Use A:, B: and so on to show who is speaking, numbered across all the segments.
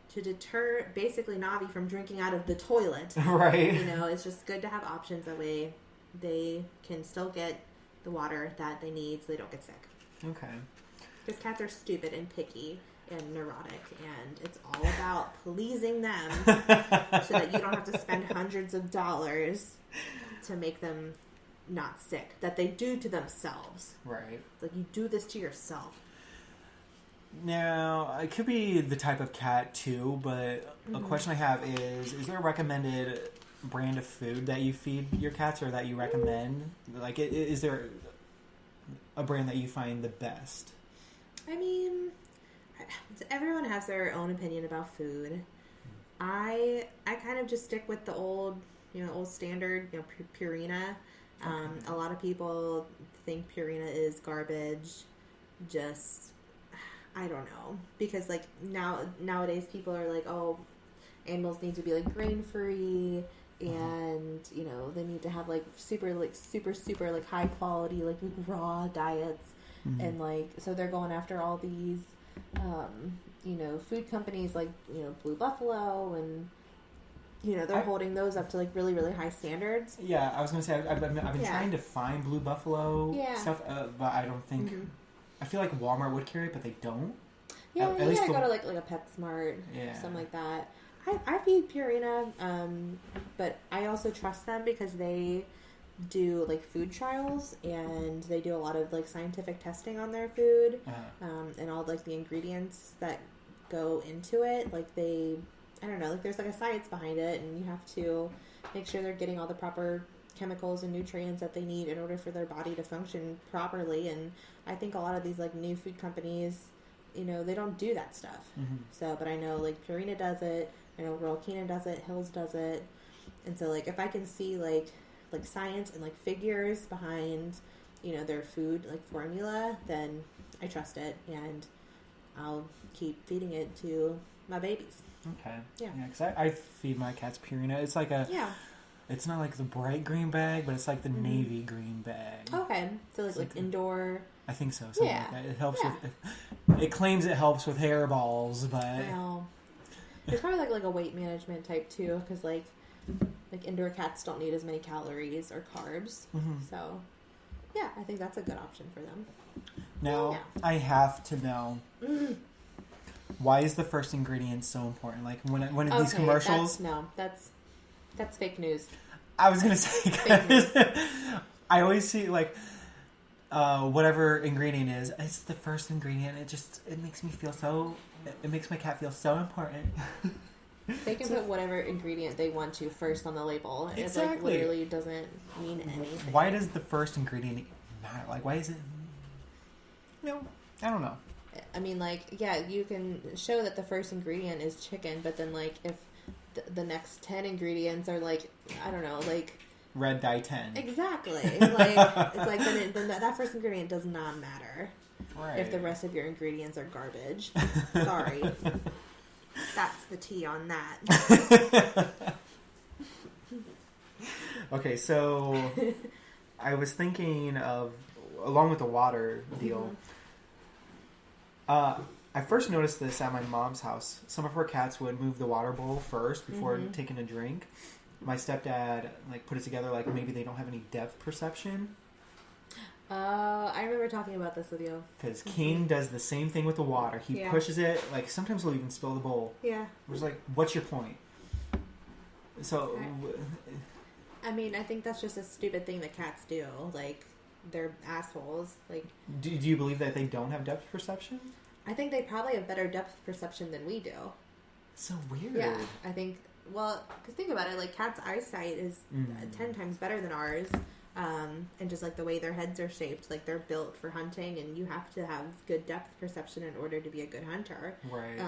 A: to deter basically Navi from drinking out of the toilet.
B: Right.
A: You know, it's just good to have options that way they can still get the water that they need so they don't get sick.
B: Okay.
A: Because cats are stupid and picky and neurotic, and it's all about pleasing them so that you don't have to spend hundreds of dollars to make them not sick. That they do to themselves.
B: Right.
A: Like, you do this to yourself.
B: Now, it could be the type of cat too, but a question I have is there a recommended brand of food that you feed your cats or that you recommend? Like, is there a brand that you find the best?
A: I mean, everyone has their own opinion about food. I kind of just stick with the old standard, Purina. A lot of people think Purina is garbage. Just, I don't know. Because, like, nowadays people are like, oh, animals need to be, like, grain-free, and, you know, they need to have, like, super high quality, like, raw diets. Mm-hmm. And, like, so they're going after all these, food companies like, Blue Buffalo, and, they're holding those up to, like, really, really high standards.
B: Yeah, I was going to say, I've been trying to find Blue Buffalo stuff, but I don't think... Mm-hmm. I feel like Walmart would carry it, but they don't.
A: Yeah, you gotta go to, like a PetSmart, something like that. I feed Purina, but I also trust them because they do, like, food trials, and they do a lot of, like, scientific testing on their food, and all, like, the ingredients that go into it. Like, I don't know, like, there's, like, a science behind it, and you have to make sure they're getting all the proper chemicals and nutrients that they need in order for their body to function properly. And I think a lot of these, like, new food companies, they don't do that stuff. Mm-hmm. So, but I know, like, Purina does it. I know Royal Canin does it. Hills does it. And so, like, if I can see, like science and, like, figures behind, their food, like, formula, then I trust it, and I'll keep feeding it to my babies.
B: Okay. Yeah, because I feed my cats Purina. It's like it's not like the bright green bag, but it's like the navy green bag.
A: Okay. So it's like indoor.
B: I think so. Something like that. It helps with... It claims it helps with hairballs, but...
A: Well, it's probably like a weight management type too, because like indoor cats don't need as many calories or carbs. Mm-hmm. So, yeah, I think that's a good option for them.
B: Now, I have to know... Why is the first ingredient so important? Like, when these commercials...
A: That's fake news.
B: I was going to say, guys, I always see, like, whatever ingredient is, it's the first ingredient. It makes me feel so... It makes my cat feel so important.
A: They can put whatever ingredient they want to first on the label.
B: Exactly.
A: It, like, literally doesn't mean anything.
B: Why does the first ingredient matter? Like, why is it... I don't know.
A: I mean, like, yeah, you can show that the first ingredient is chicken, but then, like, if the next 10 ingredients are, like, I don't know, like...
B: Red dye 10.
A: Exactly. Like, it's like, then that first ingredient does not matter.
B: Right.
A: If the rest of your ingredients are garbage. Sorry. That's the tea on that.
B: Okay, so I was thinking of, along with the water deal, I first noticed this at my mom's house. Some of her cats would move the water bowl first before taking a drink. My stepdad, like, put it together like maybe they don't have any depth perception.
A: I remember talking about this with you.
B: Because King does the same thing with the water. He pushes it, like, sometimes he'll even spill the bowl.
A: Yeah.
B: It was like, what's your point? So...
A: I mean, I think that's just a stupid thing that cats do. Like, they're assholes. Like,
B: do you believe that they don't have depth perception?
A: I think they probably have better depth perception than we do.
B: It's so weird.
A: Yeah, I think... Well, because think about it. Like, cats' eyesight is 10 times better than ours. And just, like, the way their heads are shaped. Like, they're built for hunting, and you have to have good depth perception in order to be a good hunter.
B: Right.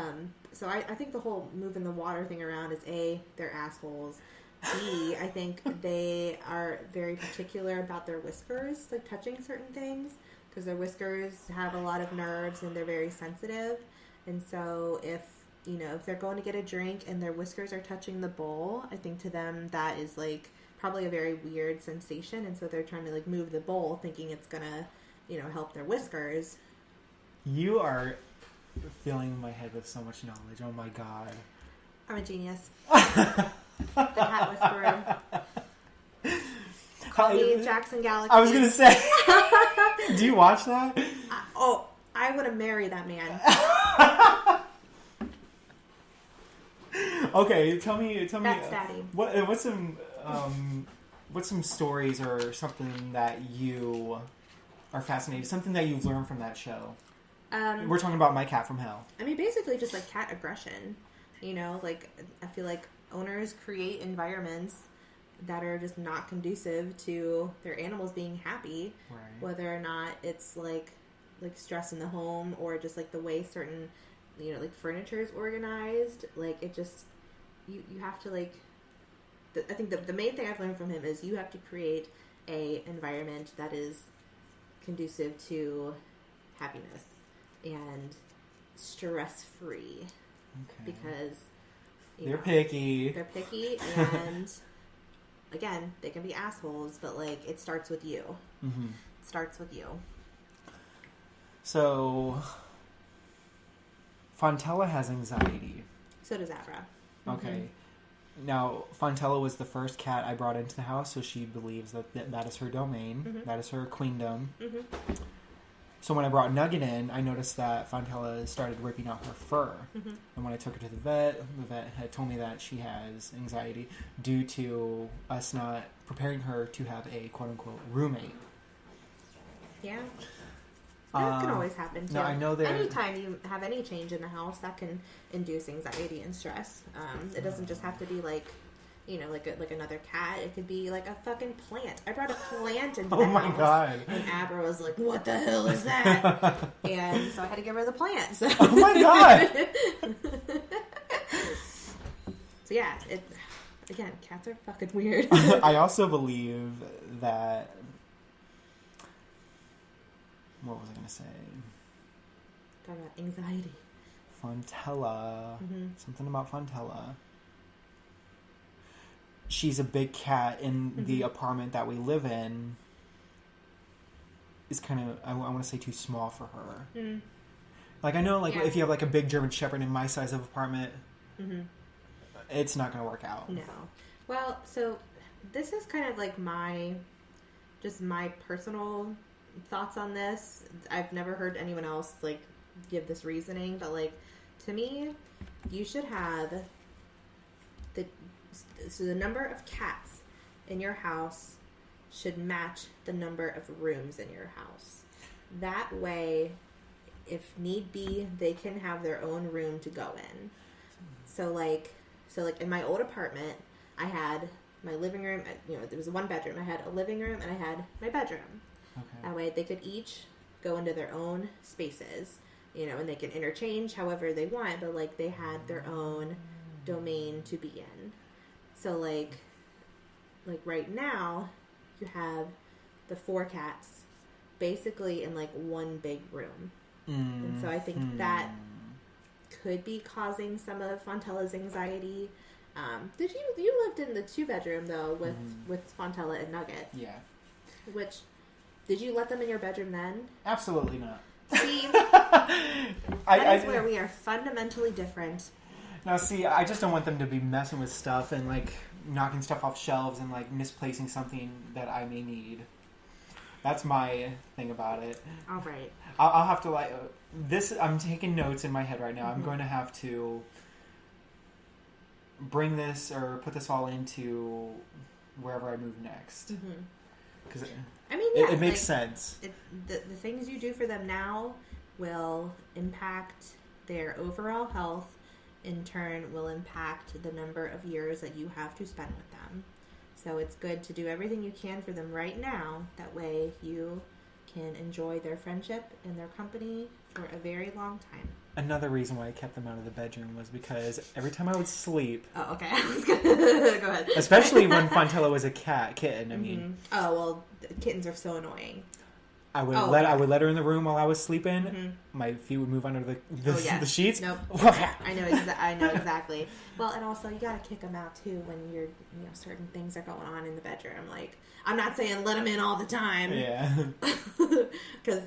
A: So I think the whole moving the water thing around is A, they're assholes. B, I think they are very particular about their whiskers, like, touching certain things. Because their whiskers have a lot of nerves, and they're very sensitive. And so if they're going to get a drink and their whiskers are touching the bowl, I think to them that is, like, probably a very weird sensation. And so they're trying to, like, move the bowl thinking it's going to, help their whiskers.
B: You are filling my head with so much knowledge. Oh my god.
A: I'm a genius. The Cat Whisperer. Call me Jackson Galaxy.
B: I was gonna say. Do you watch that?
A: I want to marry that man.
B: Okay, tell me.
A: That's Daddy.
B: What's some stories or something that you are fascinated? Something that you've learned from that show. We're talking about My Cat from Hell.
A: I mean, basically just like cat aggression. You know, like I feel like owners create environments that are just not conducive to their animals being happy,
B: right.
A: Whether or not it's like stress in the home or just like the way certain, you know, like furniture is organized. Like it just, you have to like, I think the main thing I've learned from him is you have to create a environment that is conducive to happiness and stress-free.
B: Okay.
A: Because
B: they're picky.
A: They're picky, and again, they can be assholes, but like it starts with you.
B: Mm-hmm.
A: It starts with you.
B: So, Fontella has anxiety.
A: So does Abra.
B: Okay.
A: Mm-hmm.
B: Now, Fontella was the first cat I brought into the house, so she believes that is her domain.
A: Mm-hmm.
B: That is her queendom.
A: Mm-hmm.
B: So when I brought Nugget in, I noticed that Fontella started ripping out her fur.
A: Mm-hmm.
B: And when I took her to the vet had told me that she has anxiety due to us not preparing her to have a quote-unquote roommate.
A: Yeah. That can always happen, too.
B: No, I know that
A: anytime you have any change in the house, that can induce anxiety and stress. It doesn't just have to be like, you know, like another cat. It could be like a fucking plant. I brought a plant into the house.
B: Oh my god.
A: And Abra was like, what the hell is that? And so I had to get rid of the plant. So.
B: Oh my god.
A: So yeah, again, cats are fucking weird.
B: I also believe that... What was I going to say?
A: Talking about anxiety.
B: Fontella.
A: Mm-hmm.
B: Something about Fontella. She's a big cat, and
A: mm-hmm.
B: the apartment that we live in is kind of, I want to say, too small for her.
A: Mm-hmm.
B: Like, I know, like, if you have, like, a big German Shepherd in my size of apartment,
A: mm-hmm.
B: it's not going to work out.
A: No. Well, so this is kind of like my personal thoughts on this. I've never heard anyone else, like, give this reasoning, but, like, to me, you should have the number of cats in your house should match the number of rooms in your house. That way, if need be, they can have their own room to go in. So like in my old apartment, I had my living room, you know, there was one bedroom. I had a living room and I had my bedroom.
B: Okay.
A: That way they could each go into their own spaces, you know, and they can interchange however they want, but like they had their own domain to be in. So like right now, you have the 4 cats basically in like one big room. And so I think that could be causing some of Fontella's anxiety. You lived in the 2-bedroom though with Fontella and Nugget?
B: Yeah.
A: Which, did you let them in your bedroom then?
B: Absolutely not.
A: See, that is where we are fundamentally different.
B: Now, see, I just don't want them to be messing with stuff and like knocking stuff off shelves and like misplacing something that I may need. That's my thing about it.
A: All right.
B: I'll have to like this. I'm taking notes in my head right now.
A: Mm-hmm.
B: I'm going to have to bring this or put this all into wherever I move next. Because
A: I mean, yeah,
B: it makes sense.
A: The things you do for them now will impact their overall health. In turn, will impact the number of years that you have to spend with them. So it's good to do everything you can for them right now. That way you can enjoy their friendship and their company for a very long time.
B: Another reason why I kept them out of the bedroom was because every time I would sleep...
A: Oh, okay. I was gonna... Go ahead.
B: Especially when Fontella was a kitten, I mean...
A: Mm-hmm. Oh, well, kittens are so annoying.
B: I would let her in the room while I was sleeping.
A: Mm-hmm.
B: My feet would move under the sheets.
A: Nope. I know exactly. Well, and also you gotta kick them out too when certain things are going on in the bedroom. Like, I'm not saying let them in all the time.
B: Yeah.
A: Because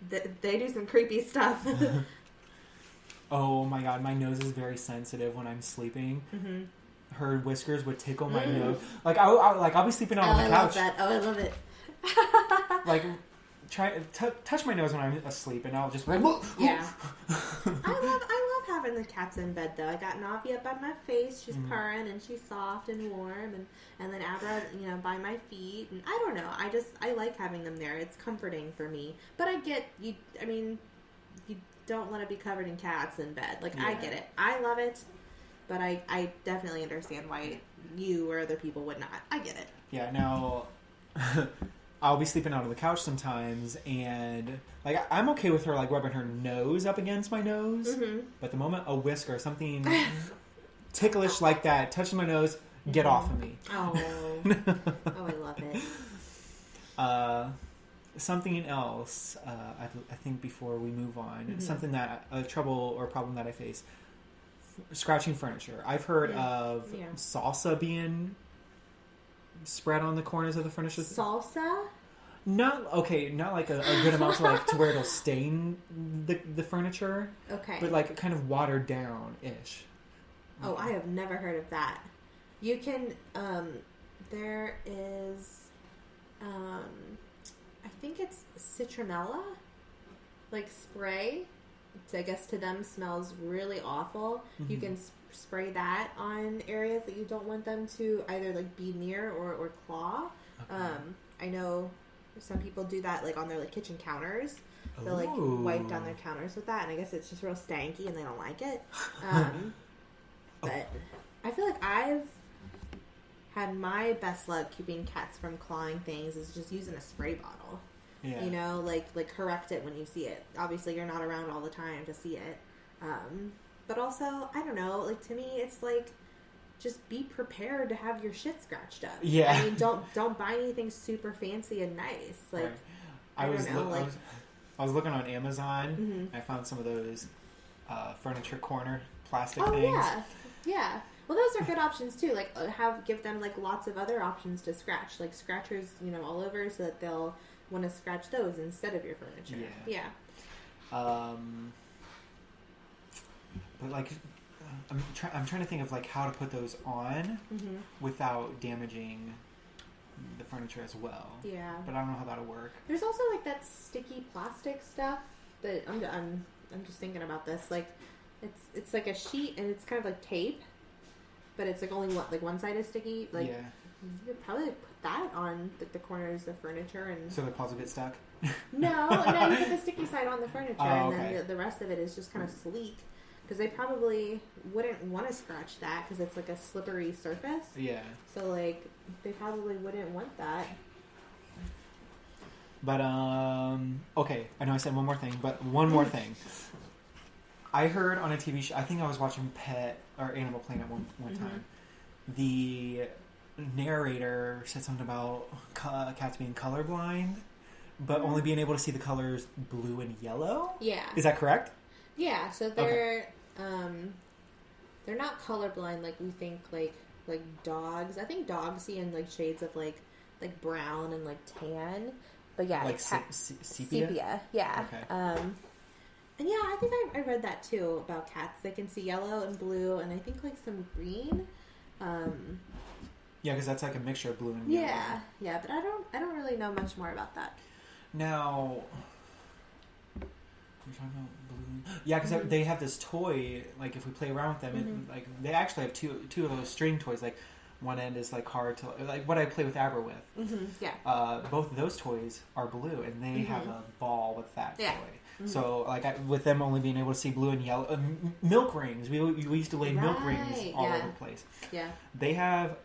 A: they do some creepy stuff.
B: Oh my god, my nose is very sensitive when I'm sleeping. Mm-hmm. Her whiskers would tickle my nose. Like I'll be sleeping on the couch.
A: I love that. Oh, I love it.
B: Like touch my nose when I'm asleep, and I'll just
A: yeah. I love having the cats in bed though. I got Navi up by my face. She's purring and she's soft and warm, and then Abra, by my feet. And I don't know. I like having them there. It's comforting for me. But I get you. I mean, you don't want to be covered in cats in bed. Like I get it. I love it. But I definitely understand why you or other people would not. I get it.
B: Yeah, now, I'll be sleeping out on the couch sometimes, and, like, I'm okay with her, like, rubbing her nose up against my nose. Mm-hmm. But the moment a whisker, something ticklish like that, touches my nose, get off of me.
A: Oh. Oh, I love it.
B: Something else, I think before we move on, something that, a trouble or problem that I face. Scratching furniture. I've heard of salsa being spread on the corners of the furniture.
A: Salsa?
B: Not like a good amount to where it'll stain the furniture.
A: Okay.
B: But like kind of watered down-ish.
A: Oh, I have never heard of that. You can, there is, I think it's citronella, like spray. I guess to them smells really awful. Mm-hmm. You can spray that on areas that you don't want them to either like be near or claw. Okay. I know some people do that like on their like kitchen counters. They'll like wipe down their counters with that, and I guess it's just real stanky and they don't like it. But I feel like I've had my best luck keeping cats from clawing things is just using a spray bottle. Yeah. Like correct it when you see it. Obviously, you're not around all the time to see it. But also, I don't know. Like to me, it's like just be prepared to have your shit scratched up.
B: Yeah.
A: I mean, don't buy anything super fancy and nice. Like right. I
B: was looking on Amazon. Mm-hmm. I found some of those furniture corner plastic things.
A: Yeah. Well, those are good options too. Like give them like lots of other options to scratch, like scratchers, all over, so that they'll want to scratch those instead of your furniture. Yeah.
B: But like, I'm trying to think of like how to put those on without damaging the furniture as well. Yeah. But I don't know how that'll work.
A: Like that sticky plastic stuff that I'm just thinking about this. Like, it's like a sheet and it's kind of like tape, but it's like only one side is sticky. Like, you could probably put that on the corners of furniture and
B: so the paws will get stuck.
A: No, you put the sticky side on the furniture, and then the rest of it is just kind of sleek. Because they probably wouldn't want to scratch that because it's like a slippery surface. Yeah. So like they probably wouldn't want that.
B: But okay, I know I said one more thing, but one more thing. I heard on a TV show. I think I was watching Pet or Animal Planet one time. The narrator said something about cats being colorblind, but only being able to see the colors blue and yellow. Yeah. Is that correct?
A: Yeah. So they're not colorblind like we think. Like dogs. I think dogs see in like shades of like brown and like tan. But yeah,
B: like sepia.
A: Yeah. Okay. And yeah, I think I read that too about cats. They can see yellow and blue, and I think like some green.
B: Yeah, because that's like a mixture of blue and yellow.
A: Yeah, but I don't really know much more about that.
B: Now, you're talking about blue. Yeah, because they have this toy. Like if we play around with them, it, like they actually have two of those string toys. Like one end is like hard to like what I play with Abra with. Mm-hmm. Yeah. Both of those toys are blue, and they have a ball with that toy. Mm-hmm. So, like, with them only being able to see blue and yellow... milk rings. We used to lay milk rings all over the place. Yeah. They have...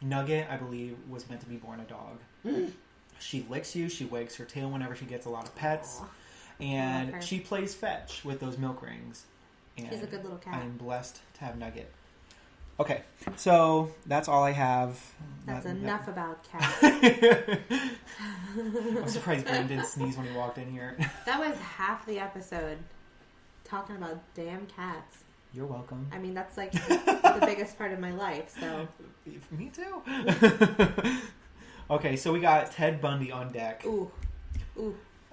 B: Nugget, I believe, was meant to be born a dog. Mm. She licks you. She wags her tail whenever she gets a lot of pets. Aww. And she plays fetch with those milk rings. And
A: she's a good little cat.
B: I'm blessed to have Nugget. Okay, so that's all I have.
A: That's enough about cats.
B: I'm surprised Brandon didn't sneeze when he walked in here.
A: That was half the episode talking about damn cats.
B: You're welcome.
A: I mean, that's like the biggest part of my life, so.
B: Me too. Okay, so we got Ted Bundy on deck.
A: Ooh.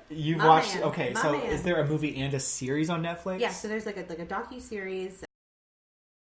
B: You've
A: My
B: watched...
A: Man.
B: Okay,
A: My
B: so
A: Man.
B: is there a movie and a series on Netflix?
A: Yeah, so there's like a docu-series